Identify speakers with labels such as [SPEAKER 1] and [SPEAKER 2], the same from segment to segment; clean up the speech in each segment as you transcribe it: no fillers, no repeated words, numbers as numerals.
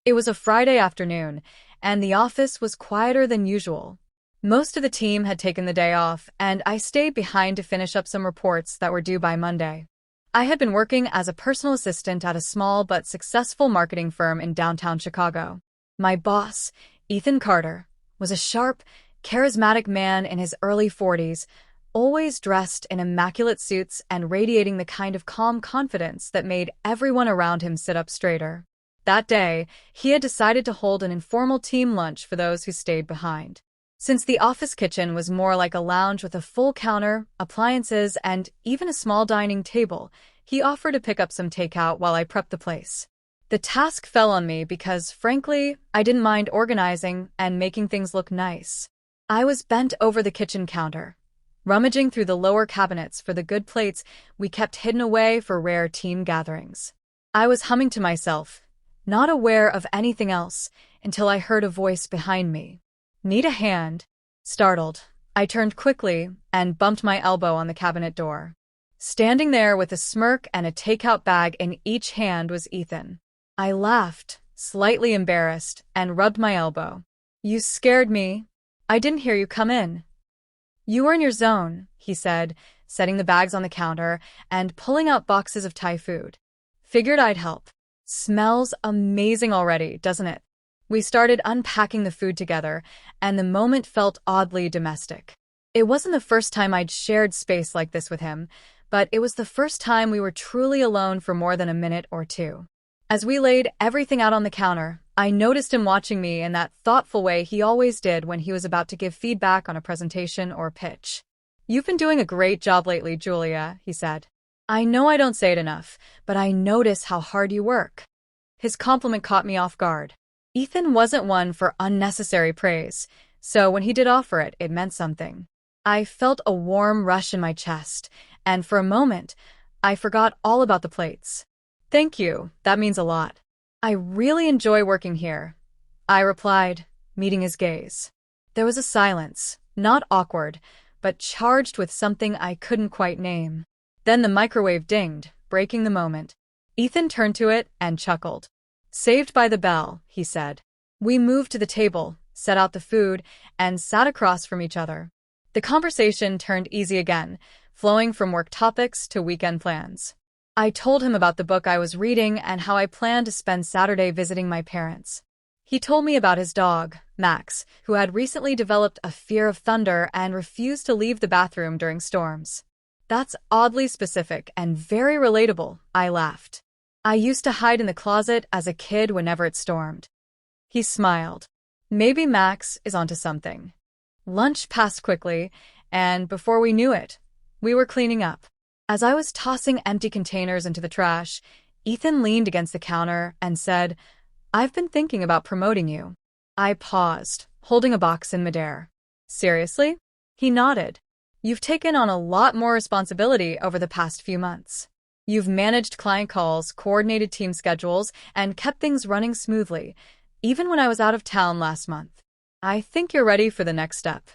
[SPEAKER 1] It was a Friday afternoon, and the office was quieter than usual. Most of the team had taken the day off, and I stayed behind to finish up some reports that were due by Monday. I had been working as a personal assistant at a small but successful marketing firm in downtown Chicago. My boss, Ethan Carter, was a sharp, charismatic man in his early 40s, always dressed in immaculate suits and radiating the kind of calm confidence that made everyone around him sit up straighter. That day, he had decided to hold an informal team lunch for those who stayed behind. Since the office kitchen was more like a lounge with a full counter, appliances, and even a small dining table, he offered to pick up some takeout while I prepped the place. The task fell on me because, frankly, I didn't mind organizing and making things look nice. I was bent over the kitchen counter, rummaging through the lower cabinets for the good plates we kept hidden away for rare team gatherings. I was humming to myself, not aware of anything else, until I heard a voice behind me. "Need a hand?" Startled, I turned quickly and bumped my elbow on the cabinet door. Standing there with a smirk and a takeout bag in each hand was Ethan. I laughed, slightly embarrassed, and rubbed my elbow. "You scared me. I didn't hear you come in." "You were in your zone," he said, setting the bags on the counter and pulling out boxes of Thai food. "Figured I'd help. Smells amazing already, doesn't it?" We started unpacking the food together, and the moment felt oddly domestic. It wasn't the first time I'd shared space like this with him, but it was the first time we were truly alone for more than a minute or two. As we laid everything out on the counter, I noticed him watching me in that thoughtful way he always did when he was about to give feedback on a presentation or pitch. "You've been doing a great job lately, Julia," he said. "I know I don't say it enough, but I notice how hard you work." His compliment caught me off guard. Ethan wasn't one for unnecessary praise, so when he did offer it, it meant something. I felt a warm rush in my chest, and for a moment, I forgot all about the plates. "Thank you, that means a lot. I really enjoy working here," I replied, meeting his gaze. There was a silence, not awkward, but charged with something I couldn't quite name. Then the microwave dinged, breaking the moment. Ethan turned to it and chuckled. "Saved by the bell," he said. We moved to the table, set out the food, and sat across from each other. The conversation turned easy again, flowing from work topics to weekend plans. I told him about the book I was reading and how I planned to spend Saturday visiting my parents. He told me about his dog, Max, who had recently developed a fear of thunder and refused to leave the bathroom during storms. "That's oddly specific and very relatable," I laughed. "I used to hide in the closet as a kid whenever it stormed." He smiled. Maybe Max is onto something. Lunch passed quickly, and before we knew it, we were cleaning up. As I was tossing empty containers into the trash, Ethan leaned against the counter and said, "I've been thinking about promoting you." I paused, holding a box in midair. "Seriously?" He nodded. "You've taken on a lot more responsibility over the past few months. You've managed client calls, coordinated team schedules, and kept things running smoothly, even when I was out of town last month. I think you're ready for the next step."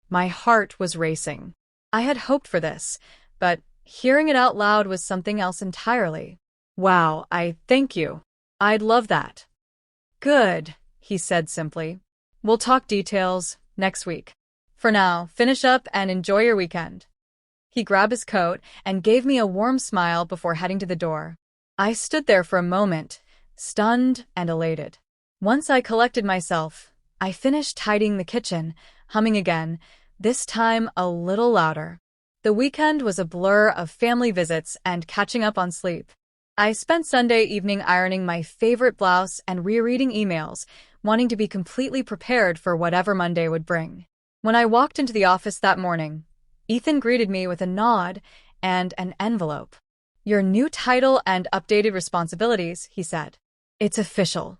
[SPEAKER 1] My heart was racing. I had hoped for this, but hearing it out loud was something else entirely. "Wow, I thank you. I'd love that." "Good," he said simply. "We'll talk details next week. For now, finish up and enjoy your weekend." He grabbed his coat and gave me a warm smile before heading to the door. I stood there for a moment, stunned and elated. Once I collected myself, I finished tidying the kitchen, humming again, this time a little louder. The weekend was a blur of family visits and catching up on sleep. I spent Sunday evening ironing my favorite blouse and rereading emails, wanting to be completely prepared for whatever Monday would bring. When I walked into the office that morning, Ethan greeted me with a nod and an envelope. "Your new title and updated responsibilities," he said. "It's official."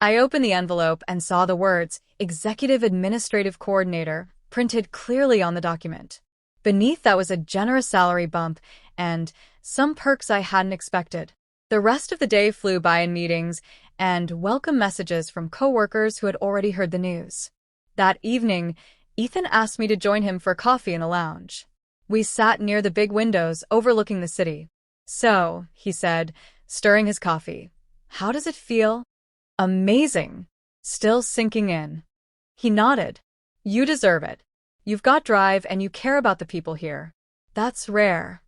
[SPEAKER 1] I opened the envelope and saw the words, "Executive Administrative Coordinator," printed clearly on the document. Beneath that was a generous salary bump and some perks I hadn't expected. The rest of the day flew by in meetings and welcome messages from coworkers who had already heard the news. That evening, Ethan asked me to join him for coffee in the lounge. We sat near the big windows overlooking the city. "So," he said, stirring his coffee, "how does it feel?" Amazing. Still sinking in. He nodded. You deserve it. You've got drive and you care about the people here. That's rare.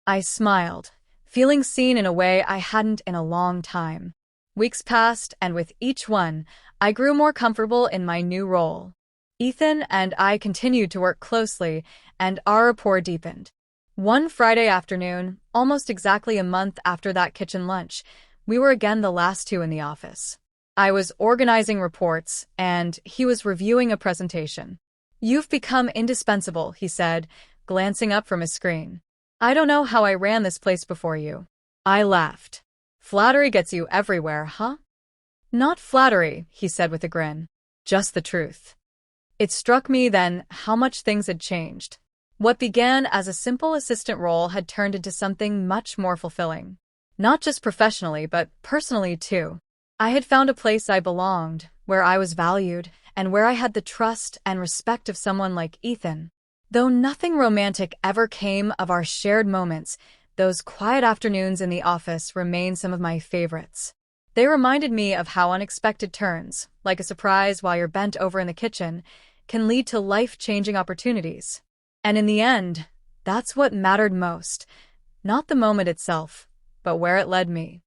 [SPEAKER 1] I smiled, feeling seen in a way I hadn't in a long time. Weeks passed, and with each one, I grew more comfortable in my new role. Ethan and I continued to work closely, and our rapport deepened. One Friday afternoon, almost exactly a month after that kitchen lunch, we were again the last two in the office. I was organizing reports, and he was reviewing a presentation. You've become indispensable, he said, glancing up from his screen. I don't know how I ran this place before you. I laughed. Flattery gets you everywhere, huh? Not flattery, he said with a grin. Just the truth. It struck me then how much things had changed. What began as a simple assistant role had turned into something much more fulfilling. Not just professionally, but personally too. I had found a place I belonged, where I was valued, and where I had the trust and respect of someone like Ethan. Though nothing romantic ever came of our shared moments, those quiet afternoons in the office remain some of my favorites. They reminded me of how unexpected turns, like a surprise while you're bent over in the kitchen, can lead to life-changing opportunities. And in the end, that's what mattered most. Not the moment itself, but where it led me.